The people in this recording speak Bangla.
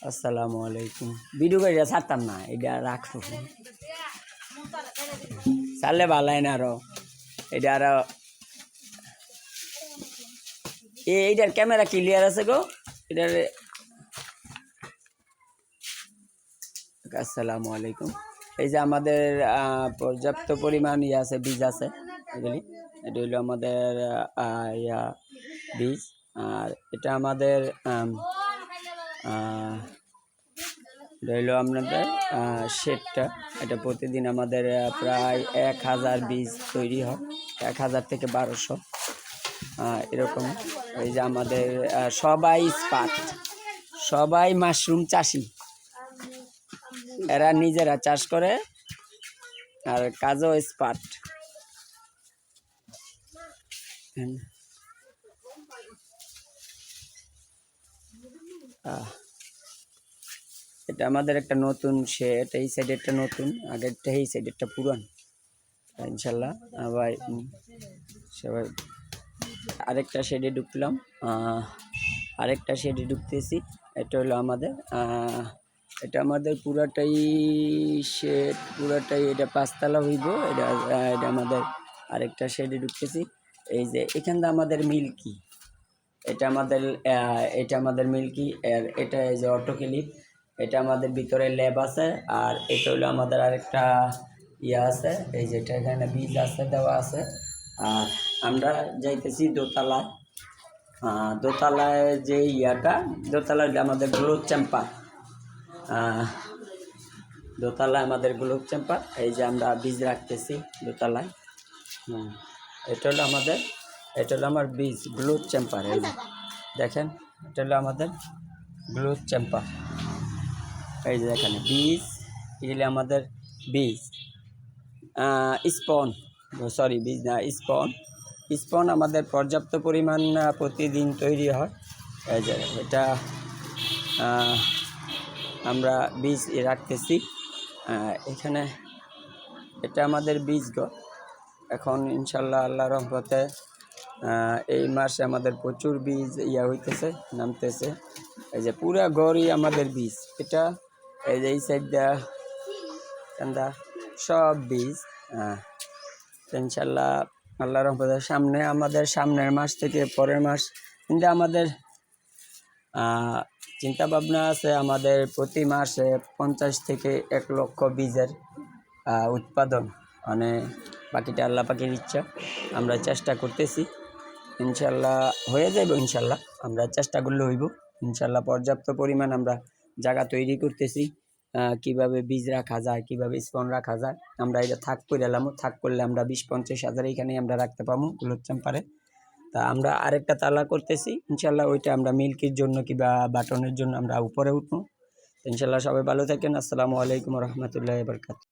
আসসালামু আলাইকুম। ভিডিও করে ছাড়তাম না, এটা রাখো ছাড়লে ভালাই না আরো। এটা আরো এইটার ক্যামেরা ক্লিয়ার আছে গো এটার। আসসালামু আলাইকুম। এই যে আমাদের পর্যাপ্ত পরিমাণ ইয়ে আছে, বীজ আছে এগুলি। এটা হইলো আমাদের ইয়া বীজ। আর এটা আমাদের রইল আপনাদের শেডটা। এটা প্রতিদিন আমাদের প্রায় 1000 বীজ তৈরি হয়, 1000 থেকে 1200 এরকম। এই যে আমাদের সবাই স্পাট, সবাই মাশরুম চাষি, এরা নিজেরা চাষ করে আর কাজও স্পাট। এটা আমাদের একটা নতুন শেড, এই সাইডেরটা নতুন, আগেরটা এই সাইডেরটা পুরান। ইনশাল্লাহ আবার সবাই আরেকটা শেডে ঢুকলাম, আরেকটা শেডে ঢুকতেছি। এটা হলো আমাদের এটা আমাদের পুরাটাই শেড, পুরাটাই এটা 5 তলা হইব। এটা আমাদের আরেকটা শেডে ঢুকতেছি। এই যে এখানটা আমাদের মিল্কি, এটা আমাদের মিল্কি। আর এটা এই যে অটো ক্লিপ, এটা আমাদের ভিতরে ল্যাব আছে। আর এটা হলো আমাদের আরেকটা ইয়ে আছে, এই যেটা এখানে বীজ আছে দেওয়া আছে। আর আমরা যাইতেছি দোতলায়। দোতলায় যে ইয়াটা, দোতলায় আমাদের গ্লোব চ্যাম্পার, দোতলায় আমাদের গ্লোব চ্যাম্পার। এই যে আমরা বীজ রাখতেছি দোতলায়। এটা হলো আমার বীজ গ্লোব চ্যাম্পার। এই যে দেখেন, এটা হলো আমাদের গ্লোব চ্যাম্পার। এই যে এখানে বীজ, এগুলি আমাদের বীজ স্পন, সরি বীজ না, স্পন আমাদের পর্যাপ্ত পরিমাণ প্রতিদিন তৈরি হয়। এই যে এটা আমরা বীজ রাখতেছি এখানে। এটা আমাদের বীজ গো। এখন ইনশাল্লাহ আল্লাহর রহমতে এই মাসে আমাদের প্রচুর বীজ হইতেছে, নামতেছে। এই যে পুরা গড়ই আমাদের বীজ। এটা এই যে এই সাইডটা কান্দা সব বীজ। ইনশাল্লাহ আল্লাহর রহমতে সামনে আমাদের সামনের মাস থেকে পরের মাস কিন্তু আমাদের চিন্তা ভাবনা আছে আমাদের প্রতি মাসে 50 থেকে 1 লক্ষ বীজের উৎপাদন। মানে বাকিটা আল্লাহ পাকের ইচ্ছা, আমরা চেষ্টা করতেছি। ইনশাল্লাহ হয়ে যাবে, ইনশাল্লাহ আমরা চেষ্টা করলে হইব। ইনশাল্লাহ পর্যাপ্ত পরিমাণ আমরা জায়গা তৈরি করতেছি, কিভাবে বীজ রাখা যায়, কিভাবে স্পন রাখা যায়। আমরা এটা থাক করে এলাম, থাক করলে আমরা 20-50 হাজার এখানে আমরা রাখতে পাবো গ্লোব চ্যাম্পারে। তা আমরা আরেকটা তালা করতেছি ইনশাল্লাহ, ওইটা আমরা মিল্কির জন্য কিংবা বাটনের জন্য আমরা উপরে উঠবো। ইনশাল্লাহ সবাই ভালো থাকেন। আসসালামু আলাইকুম রহমতুল্লাহ বরকাত।